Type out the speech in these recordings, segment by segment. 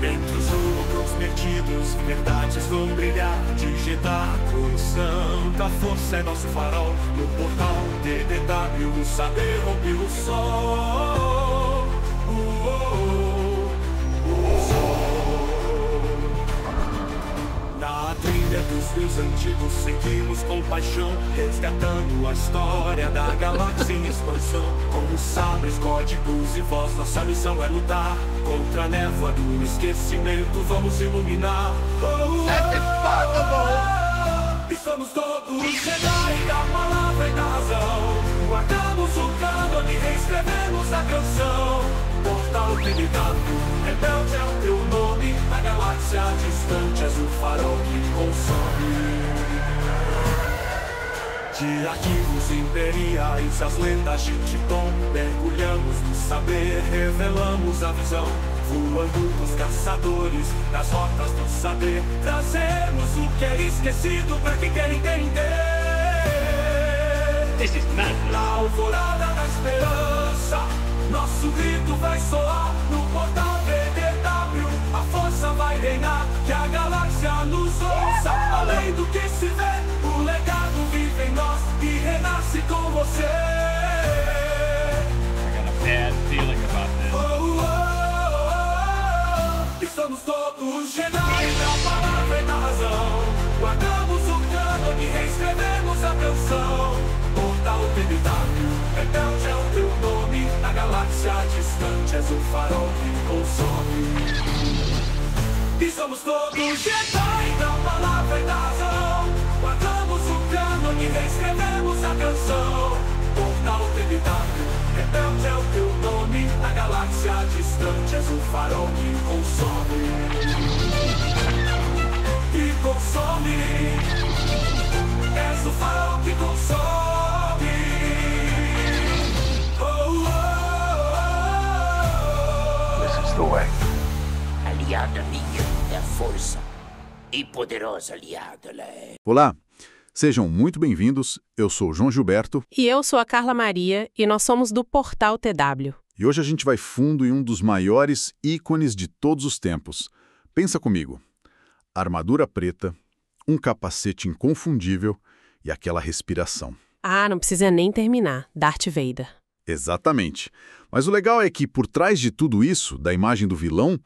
Entre os loucos perdidos, verdades vão brilhar de Jeddah. Santa força é nosso farol, no portal TDW, o saber rompe o sol. Na trilha dos rios antigos seguimos com paixão, resgatando a história da galáxia em expansão. Com os sabres, códigos e voz, nossa missão é lutar contra a névoa do esquecimento, vamos iluminar. Estamos todos Jedi da palavra e da razão. Guardamos o cânone, reescrevemos a canção. Portal TDW, rebelde é o teu nome. A galáxia distante és o farol que consome. De arquivos imperiais, as lendas de Titã, mergulhamos no saber, revelamos a visão. Voando dos caçadores, nas rotas do saber, trazemos o que é esquecido pra quem quer entender. This is madness. Na alvorada da esperança, nosso grito vai soar no portal TDW. A força vai reinar, que a galáxia nos ouça. Além do que se vê, o legado vive em nós e renasce com você. I got a bad feeling about this. Estamos todos Jedi da palavra e da razão. Guardamos o cânone, reescrevemos a canção. Portal TDW, rebelde é o teu nome. Na galáxia distante és o farol que consome. E somos todos Jedi da palavra e da razão. Guardamos o cânone, reescrevemos a canção. Portal TDW, rebelde é o teu nome. Na galáxia distante és o farol que consome. Que consome. És o farol que consome. This is the way. Aliada minha é a força. E poderosa aliada ela é. Olá, sejam muito bem-vindos. Eu sou o João Gilberto. E eu sou a Carla Maria, e nós somos do Portal TW. E hoje a gente vai fundo em um dos maiores ícones de todos os tempos. Pensa comigo. Armadura preta, um capacete inconfundível e aquela respiração. Ah, não precisa nem terminar. Darth Vader. Exatamente. Mas o legal é que por trás de tudo isso, da imagem do vilão,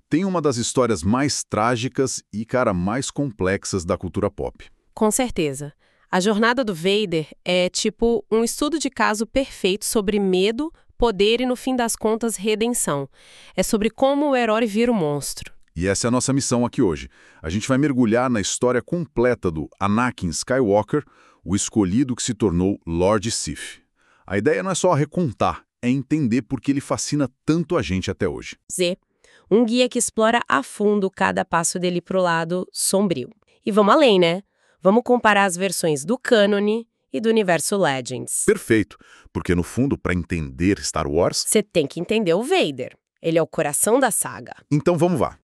tem uma das histórias mais trágicas e, cara, mais complexas da cultura pop. Com certeza. A jornada do Vader é tipo um estudo de caso perfeito sobre medo, poder e, no fim das contas, redenção. É sobre como o herói vira o monstro. E essa é a nossa missão aqui hoje. A gente vai mergulhar na história completa do Anakin Skywalker, o escolhido que se tornou Lord Sith. A ideia não é só recontar, é entender por que ele fascina tanto a gente até hoje. Z, um guia que explora a fundo cada passo dele pro lado sombrio. E vamos além, né? Vamos comparar as versões do cânone e do universo Legends. Perfeito, porque no fundo, para entender Star Wars... Você tem que entender o Vader. Ele é o coração da saga. Então vamos lá.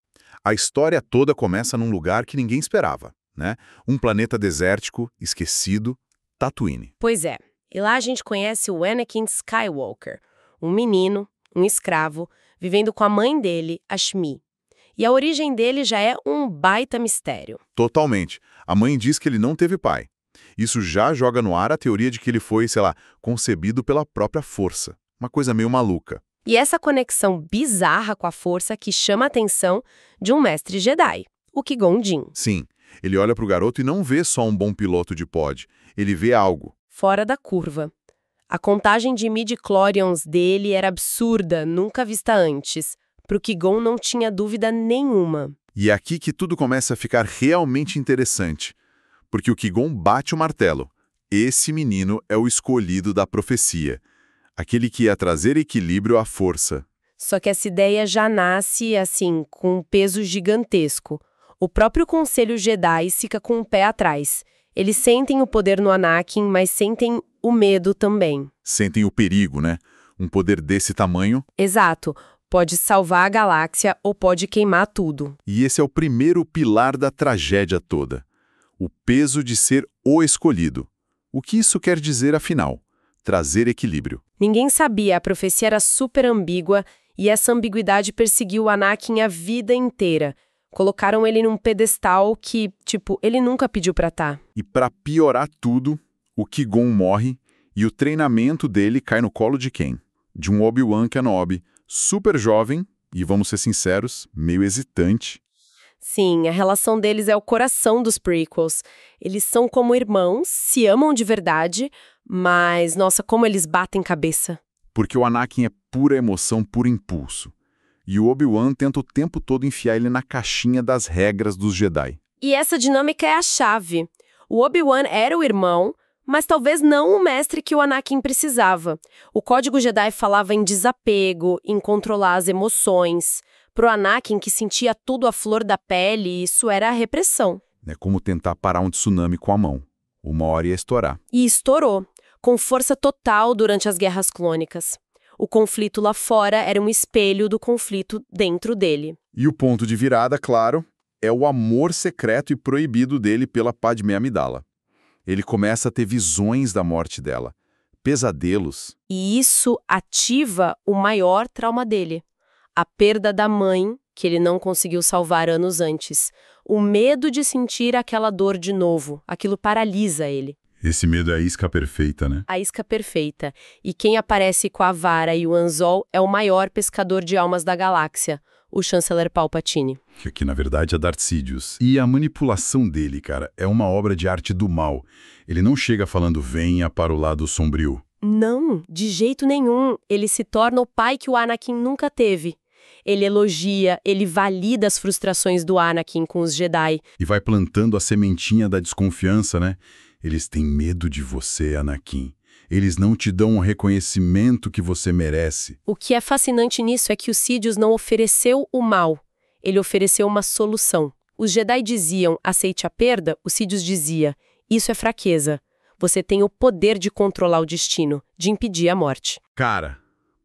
A história toda começa num lugar que ninguém esperava, né? Um planeta desértico, esquecido, Tatooine. Pois é. E lá a gente conhece o Anakin Skywalker, um menino, um escravo, vivendo com a mãe dele, a Shmi. E a origem dele já é um baita mistério. Totalmente. A mãe diz que ele não teve pai. Isso já joga no ar a teoria de que ele foi, sei lá, concebido pela própria força. Uma coisa meio maluca. E essa conexão bizarra com a força que chama a atenção de um mestre Jedi, o Qui-Gon Jinn. Sim, ele olha para o garoto e não vê só um bom piloto de pod. Ele vê algo. Fora da curva. A contagem de midi-chlorians dele era absurda, nunca vista antes. Pro Qui-Gon não tinha dúvida nenhuma. E é aqui que tudo começa a ficar realmente interessante. Porque o Qui-Gon bate o martelo. Esse menino é o escolhido da profecia. Aquele que ia trazer equilíbrio à força. Só que essa ideia já nasce, assim, com um peso gigantesco. O próprio Conselho Jedi fica com o pé atrás. Eles sentem o poder no Anakin, mas sentem o medo também. Sentem o perigo, né? Um poder desse tamanho. Exato. Pode salvar a galáxia ou pode queimar tudo. E esse é o primeiro pilar da tragédia toda. O peso de ser o escolhido. O que isso quer dizer, afinal? Trazer equilíbrio. Ninguém sabia, a profecia era super ambígua E essa ambiguidade perseguiu o Anakin a vida inteira. Colocaram ele num pedestal que, ele nunca pediu pra estar. E pra piorar tudo, o Qui-Gon morre e o treinamento dele cai no colo de quem? De um Obi-Wan Kenobi, super jovem e, vamos ser sinceros, meio hesitante. Sim, a relação deles é o coração dos prequels. Eles são como irmãos, se amam de verdade, mas, nossa, como eles batem cabeça. Porque o Anakin é pura emoção, puro impulso. E o Obi-Wan tenta o tempo todo enfiar ele na caixinha das regras dos Jedi. E essa dinâmica é a chave. O Obi-Wan era o irmão, mas talvez não o mestre que o Anakin precisava. O Código Jedi falava em desapego, em controlar as emoções. Pro Anakin, que sentia tudo à flor da pele, isso era a repressão. É como tentar parar um tsunami com a mão. Uma hora ia estourar. E estourou, com força total durante as Guerras Clônicas. O conflito lá fora era um espelho do conflito dentro dele. E o ponto de virada, claro, é o amor secreto e proibido dele pela Padmé Amidala. Ele começa a ter visões da morte dela, pesadelos. E isso ativa o maior trauma dele. A perda da mãe, que ele não conseguiu salvar anos antes. O medo de sentir aquela dor de novo. Aquilo paralisa ele. Esse medo é a isca perfeita, né? A isca perfeita. E quem aparece com a vara e o anzol é o maior pescador de almas da galáxia, o chanceler Palpatine. Que aqui, na verdade, é Darth Sidious. E a manipulação dele, cara, é uma obra de arte do mal. Ele não chega falando venha para o lado sombrio. Não, de jeito nenhum. Ele se torna o pai que o Anakin nunca teve. Ele elogia, ele valida as frustrações do Anakin com os Jedi. E vai plantando a sementinha da desconfiança, né? Eles têm medo de você, Anakin. Eles não te dão o reconhecimento que você merece. O que é fascinante nisso é que o Sidious não ofereceu o mal. Ele ofereceu uma solução. Os Jedi diziam, aceite a perda, o Sidious dizia, isso é fraqueza. Você tem o poder de controlar o destino, de impedir a morte. Cara,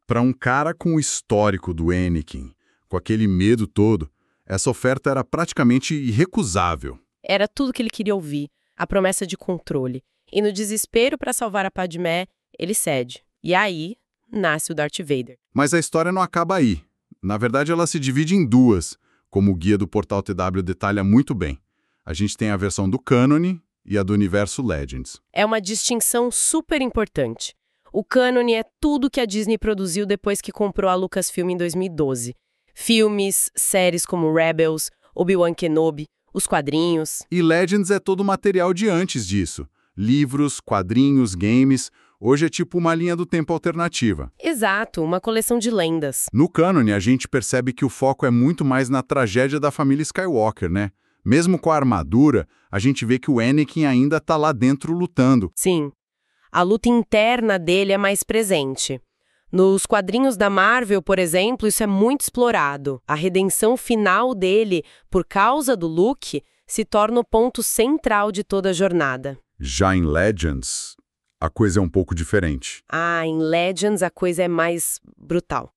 para um cara com o histórico do Anakin, com aquele medo todo, essa oferta era praticamente irrecusável. Era tudo que ele queria ouvir. A promessa de controle. E no desespero para salvar a Padmé, ele cede. E aí, nasce o Darth Vader. Mas a história não acaba aí. Na verdade, ela se divide em duas, como o guia do Portal TW detalha muito bem. A gente tem a versão do cânone e a do universo Legends. É uma distinção super importante. O cânone é tudo que a Disney produziu depois que comprou a Lucasfilm em 2012. Filmes, séries como Rebels, Obi-Wan Kenobi, os quadrinhos. E Legends é todo o material de antes disso. Livros, quadrinhos, games. Hoje é tipo uma linha do tempo alternativa. Exato, uma coleção de lendas. No cânone, a gente percebe que o foco é muito mais na tragédia da família Skywalker, né? Mesmo com a armadura, a gente vê que o Anakin ainda tá lá dentro lutando. Sim. A luta interna dele é mais presente. Nos quadrinhos da Marvel, por exemplo, isso é muito explorado. A redenção final dele, por causa do Luke, se torna o ponto central de toda a jornada. Já em Legends, a coisa é um pouco diferente. Em Legends a coisa é mais brutal.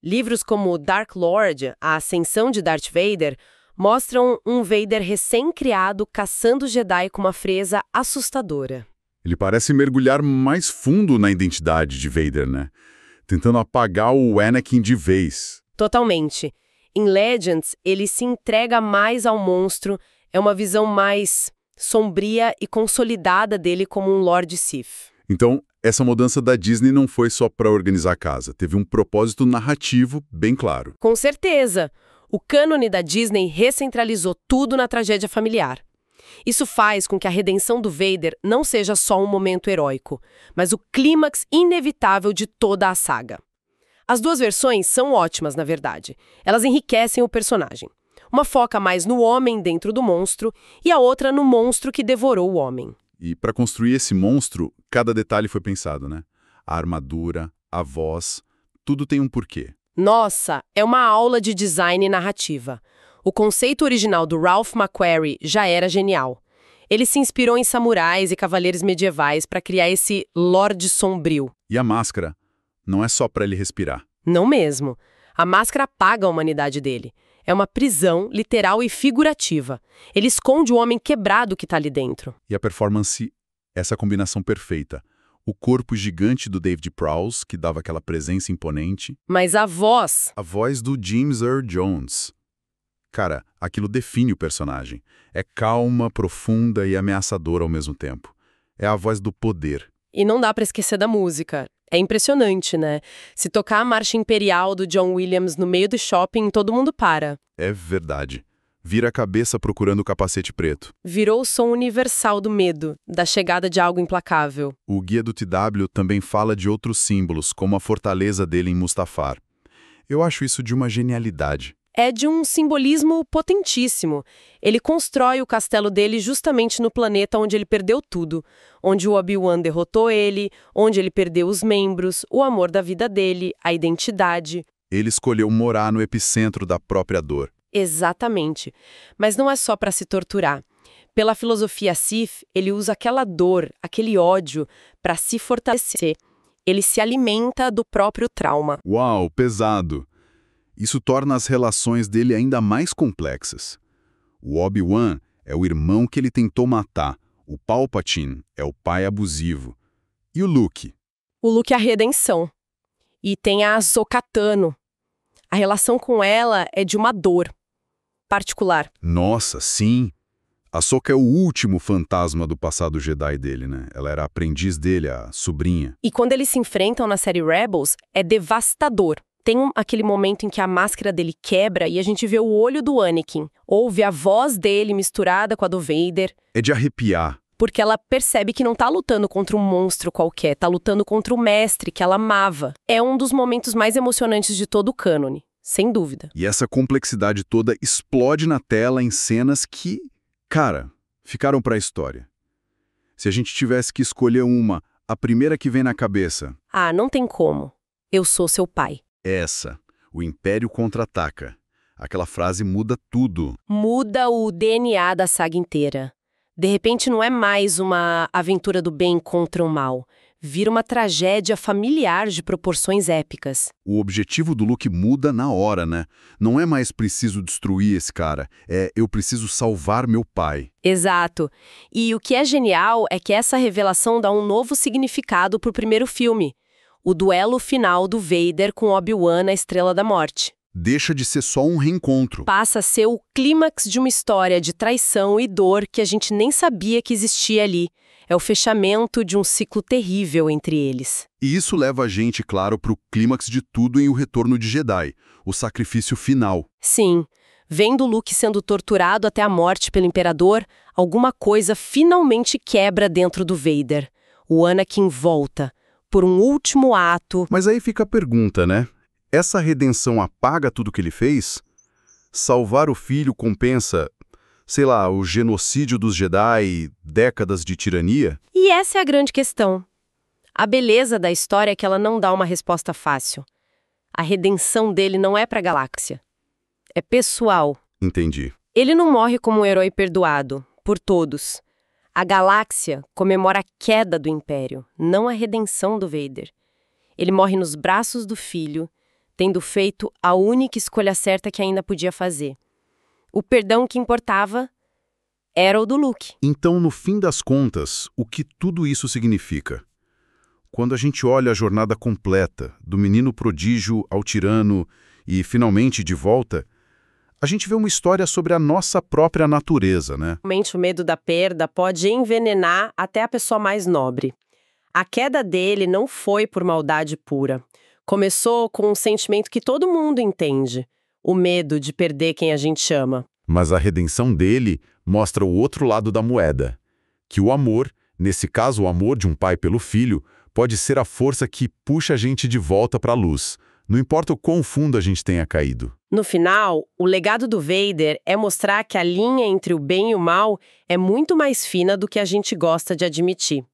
Livros como Dark Lord, A Ascensão de Darth Vader, mostram um Vader recém-criado caçando Jedi com uma frieza assustadora. Ele parece mergulhar mais fundo na identidade de Vader, né? Tentando apagar o Anakin de vez. Totalmente. Em Legends, ele se entrega mais ao monstro, é uma visão mais sombria e consolidada dele como um Lord Sith. Então, essa mudança da Disney não foi só para organizar a casa, teve um propósito narrativo bem claro. Com certeza. O cânone da Disney recentralizou tudo na tragédia familiar. Isso faz com que a redenção do Vader não seja só um momento heróico, mas o clímax inevitável de toda a saga. As duas versões são ótimas, na verdade. Elas enriquecem o personagem. Uma foca mais no homem dentro do monstro e a outra no monstro que devorou o homem. E para construir esse monstro, cada detalhe foi pensado, né? A armadura, a voz, tudo tem um porquê. Nossa, é uma aula de design e narrativa. O conceito original do Ralph McQuarrie já era genial. Ele se inspirou em samurais e cavaleiros medievais para criar esse Lorde Sombrio. E a máscara não é só para ele respirar. Não mesmo. A máscara apaga a humanidade dele. É uma prisão literal e figurativa. Ele esconde o homem quebrado que está ali dentro. E a performance, essa combinação perfeita. o corpo gigante do David Prowse, que dava aquela presença imponente, Mas a voz... a voz do James Earl Jones. Cara, aquilo define o personagem. É calma, profunda e ameaçadora ao mesmo tempo. É a voz do poder. E não dá pra esquecer da música. É impressionante, né? Se tocar a Marcha Imperial do John Williams no meio do shopping, todo mundo para. É verdade. Vira a cabeça procurando o capacete preto. Virou o som universal do medo, da chegada de algo implacável. O guia do TW também fala de outros símbolos, como a fortaleza dele em Mustafar. Eu acho isso de uma genialidade. É de um simbolismo potentíssimo. Ele constrói o castelo dele justamente no planeta onde ele perdeu tudo. Onde o Obi-Wan derrotou ele, onde ele perdeu os membros, o amor da vida dele, a identidade. Ele escolheu morar no epicentro da própria dor. Exatamente. Mas não é só para se torturar. Pela filosofia Sith, ele usa aquela dor, aquele ódio, para se fortalecer. Ele se alimenta do próprio trauma. Uau, pesado! Isso torna as relações dele ainda mais complexas. O Obi-Wan é o irmão que ele tentou matar. O Palpatine é o pai abusivo. E o Luke? O Luke é a redenção. E tem a Ahsoka Tano. A relação com ela é de uma dor particular. Nossa, sim! Ahsoka é o último fantasma do passado Jedi dele, né? Ela era a aprendiz dele, a sobrinha. E quando eles se enfrentam na série Rebels, é devastador. Tem aquele momento em que a máscara dele quebra e a gente vê o olho do Anakin. Ouve a voz dele misturada com a do Vader. É de arrepiar. Porque ela percebe que não tá lutando contra um monstro qualquer, tá lutando contra o mestre que ela amava. É um dos momentos mais emocionantes de todo o cânone, sem dúvida. E essa complexidade toda explode na tela em cenas que, cara, ficaram pra história. Se a gente tivesse que escolher uma, a primeira que vem na cabeça... Ah, não tem como. Eu sou seu pai. Essa, o Império contra-ataca. Aquela frase muda tudo. Muda o DNA da saga inteira. De repente não é mais uma aventura do bem contra o mal. Vira uma tragédia familiar de proporções épicas. O objetivo do Luke muda na hora, né? Não é mais preciso destruir esse cara, eu preciso salvar meu pai. Exato. E o que é genial é que essa revelação dá um novo significado pro primeiro filme. O duelo final do Vader com Obi-Wan na Estrela da Morte. Deixa de ser só um reencontro. Passa a ser o clímax de uma história de traição e dor que a gente nem sabia que existia ali. É o fechamento de um ciclo terrível entre eles. E isso leva a gente, claro, pro clímax de tudo em O Retorno de Jedi, o sacrifício final. Sim, vendo Luke sendo torturado até a morte pelo Imperador, alguma coisa finalmente quebra dentro do Vader. O Anakin volta, por um último ato. Mas aí fica a pergunta, né? Essa redenção apaga tudo que ele fez? Salvar o filho compensa, sei lá, o genocídio dos Jedi, décadas de tirania? E essa é a grande questão. A beleza da história é que ela não dá uma resposta fácil. A redenção dele não é para a galáxia. É pessoal. Entendi. Ele não morre como um herói perdoado, por todos. A galáxia comemora a queda do Império, não a redenção do Vader. Ele morre nos braços do filho, tendo feito a única escolha certa que ainda podia fazer. O perdão que importava era o do Luke. Então, no fim das contas, o que tudo isso significa? Quando a gente olha a jornada completa, do menino prodígio ao tirano e, finalmente, de volta, a gente vê uma história sobre a nossa própria natureza, né? Realmente, o medo da perda pode envenenar até a pessoa mais nobre. A queda dele não foi por maldade pura. Começou com um sentimento que todo mundo entende. O medo de perder quem a gente ama. Mas a redenção dele mostra o outro lado da moeda. Que o amor, nesse caso o amor de um pai pelo filho, pode ser a força que puxa a gente de volta para a luz. Não importa o quão fundo a gente tenha caído. No final, o legado do Vader é mostrar que a linha entre o bem e o mal é muito mais fina do que a gente gosta de admitir.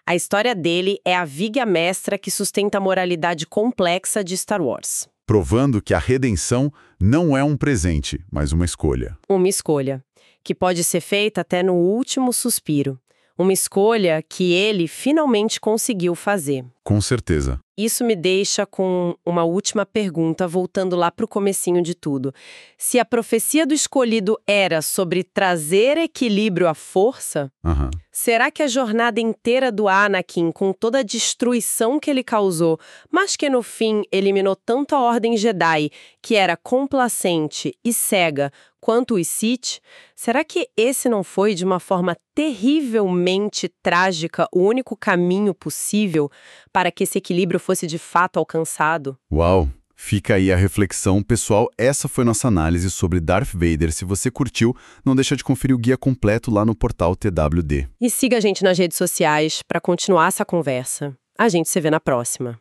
A história dele é a viga mestra que sustenta a moralidade complexa de Star Wars. Provando que a redenção não é um presente, mas uma escolha. Uma escolha, que pode ser feita até no último suspiro. Uma escolha que ele finalmente conseguiu fazer. Com certeza. Isso me deixa com uma última pergunta, voltando lá para o comecinho de tudo. Se a profecia do escolhido era sobre trazer equilíbrio à força, Aham. será que a jornada inteira do Anakin, com toda a destruição que ele causou, mas que no fim eliminou tanto a Ordem Jedi, que era complacente e cega, quanto os Sith, será que esse não foi, de uma forma terrivelmente trágica, o único caminho possível para que esse equilíbrio fosse de fato alcançado? Uau! Fica aí a reflexão, pessoal. Essa foi nossa análise sobre Darth Vader. Se você curtiu, não deixa de conferir o guia completo lá no portal TWD. E siga a gente nas redes sociais para continuar essa conversa. A gente se vê na próxima.